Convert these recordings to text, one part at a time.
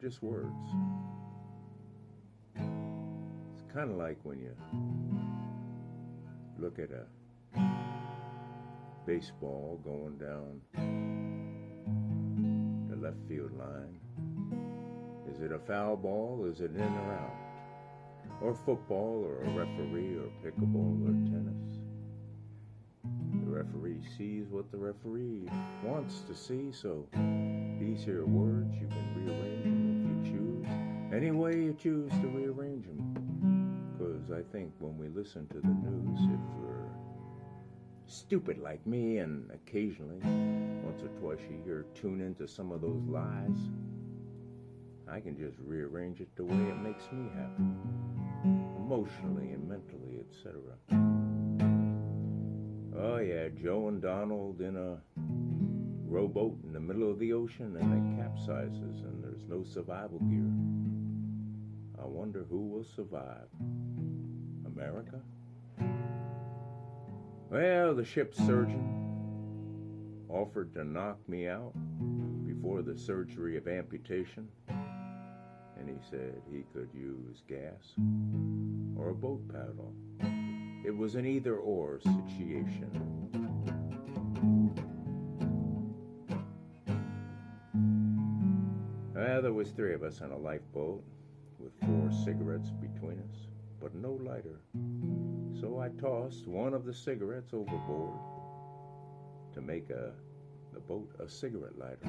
just words. It's kind of like when you look at a baseball going down the left field line. Is it a foul ball? Is it in or out? Or football, or a referee, or pickleball, or tennis? The referee sees what the referee wants to see, so these here words, you can rearrange them if you choose. Any way you choose to rearrange them. Because I think when we listen to the news, if we're stupid like me, and occasionally, once or twice a year, tune into some of those lies, I can just rearrange it the way it makes me happy, emotionally and mentally, etc. Oh yeah, Joe and Donald in a rowboat in the middle of the ocean, and it capsizes and there's no survival gear. I wonder who will survive. America? Well, the ship's surgeon offered to knock me out before the surgery of amputation, and he said he could use gas or a boat paddle. It was an either-or situation. Well, there was 3 of us on a lifeboat with 4 cigarettes between us, but no lighter. So I tossed one of the cigarettes overboard to make the boat a cigarette lighter.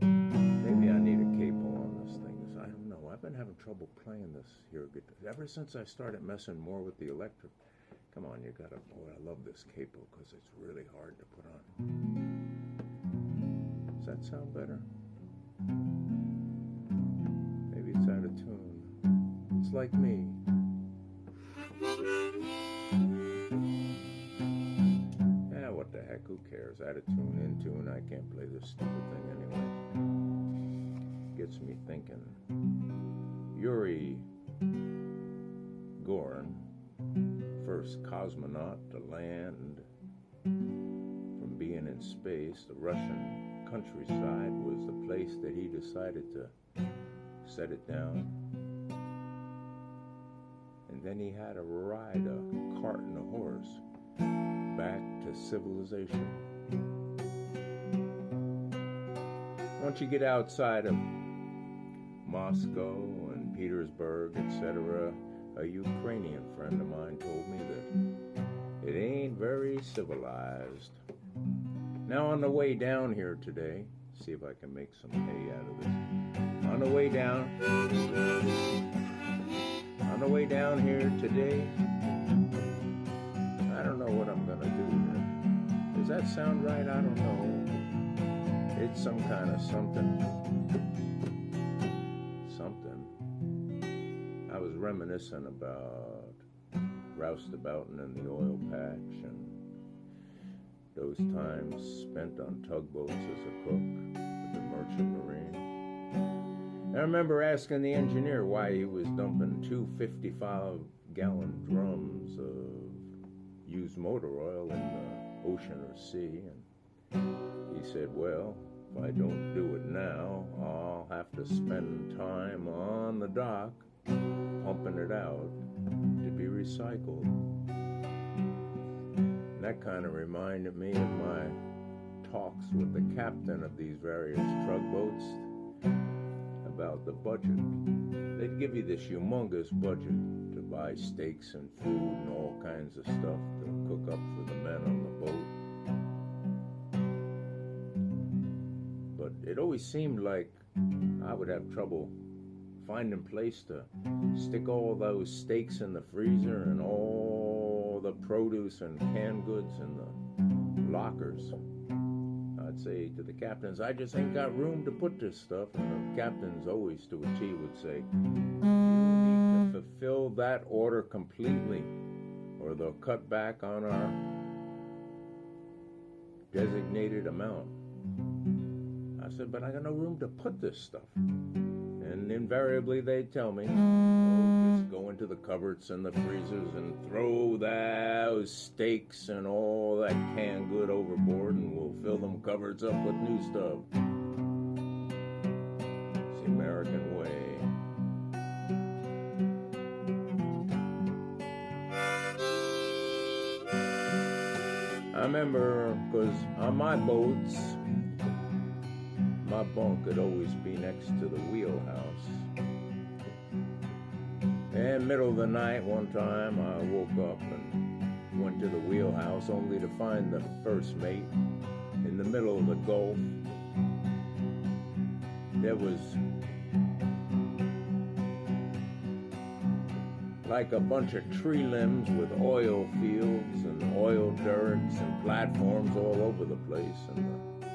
Maybe I need a capo on this thing. I don't know. I've been having trouble playing this here ever since I started messing more with the electric. Come on, you gotta. Boy, I love this capo because it's really hard to put on. Does that sound better? Maybe it's out of tune. It's like me. Yeah, what the heck, who cares? Out of tune, in tune, I can't play this stupid thing anyway. Gets me thinking. Yuri Gagarin, first cosmonaut to land from being in space, the Russian countryside was the place that he decided to set it down. And then he had to ride a cart and a horse back to civilization. Once you get outside of Moscow and Petersburg, etc., a Ukrainian friend of mine told me that it ain't very civilized. Now on the way down here today, see if I can make some hay out of this. On the way down here today, I don't know what I'm gonna do here. Does that sound right? I don't know. It's some kind of something. I was reminiscing about roustabouting in the oil patch and those times spent on tugboats as a cook with the Merchant Marine. I remember asking the engineer why he was dumping 2 55-gallon drums of used motor oil in the ocean or sea, and he said, well, if I don't do it now, I'll have to spend time on the dock pumping it out to be recycled. That kind of reminded me of my talks with the captain of these various tugboats about the budget. They'd give you this humongous budget to buy steaks and food and all kinds of stuff to cook up for the men on the boat. But it always seemed like I would have trouble finding a place to stick all those steaks in the freezer and all the produce and canned goods in the lockers. I'd say to the captains, I just ain't got room to put this stuff. And the captains always to a T would say, you need to fulfill that order completely or they'll cut back on our designated amount. I said, but I got no room to put this stuff. And invariably they'd tell me, oh, just go into the cupboards and the freezers and throw those steaks and all that canned good overboard and we'll fill them cupboards up with new stuff. I remember, because on my boats, my bunk could always be next to the wheelhouse. And middle of the night, one time, I woke up and went to the wheelhouse only to find the first mate in the middle of the Gulf. There was like a bunch of tree limbs with oil fields and oil derricks and platforms all over the place, and the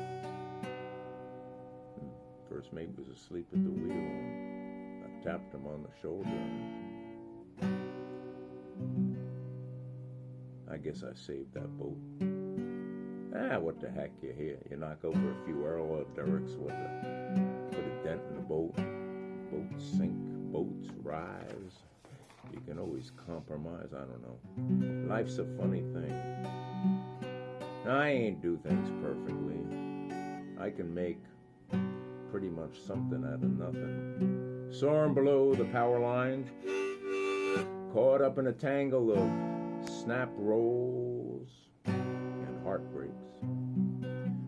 first mate was asleep at the wheel, and I tapped him on the shoulder, and I guess I saved that boat. What the heck, you knock over a few oil derricks with put a dent in the boat. Boats sink, boats rise. You can always compromise, I don't know. Life's a funny thing. I ain't do things perfectly. I can make pretty much something out of nothing. Soaring below the power lines, caught up in a tangle of snap rolls and heartbreaks.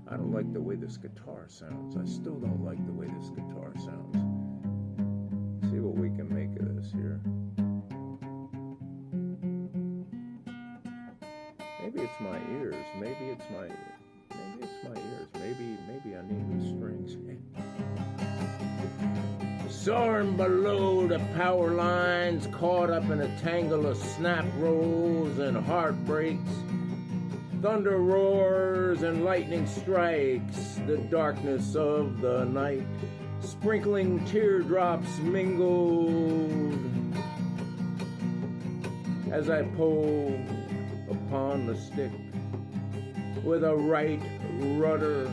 I don't like the way this guitar sounds. I still don't like the way this guitar sounds. See what we can make of this here. Maybe it's my ears. Maybe it's my ears. Maybe I need new strings. Soaring below the power lines, caught up in a tangle of snap rolls and heartbreaks. Thunder roars and lightning strikes the darkness of the night, sprinkling teardrops mingled as I pull upon the stick with a right rudder,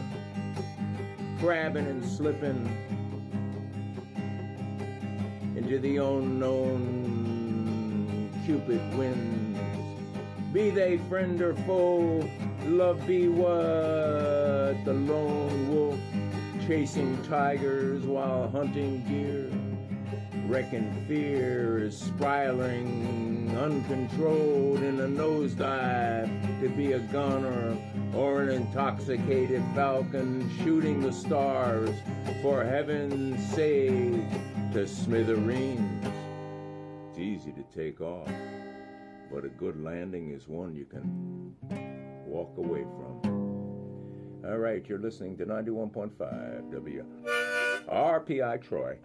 crabbing and slipping into the unknown Cupid winds. Be they friend or foe, love be what? The lone wolf chasing tigers while hunting deer. Reckon fear is spiraling uncontrolled in a nosedive to be a gunner or an intoxicated falcon shooting the stars for heaven's sake to smithereens. It's easy to take off, but a good landing is one you can walk away from. All right, you're listening to 91.5 WRPI Troy.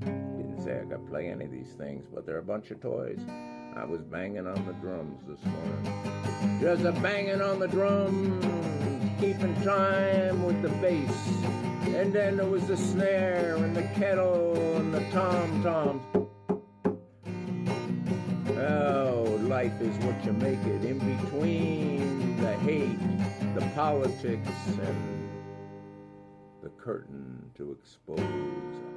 Didn't say I could play any of these things, but they're a bunch of toys. I was banging on the drums this morning. Just a banging on the drums, keeping time with the bass. And then there was the snare and the kettle and the tom-toms. Oh, life is what you make it, in between the hate, the politics, and the curtain to expose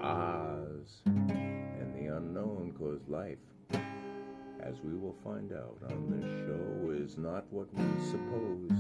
Oz and the unknown, 'cause life, as we will find out on this show, is not what we suppose.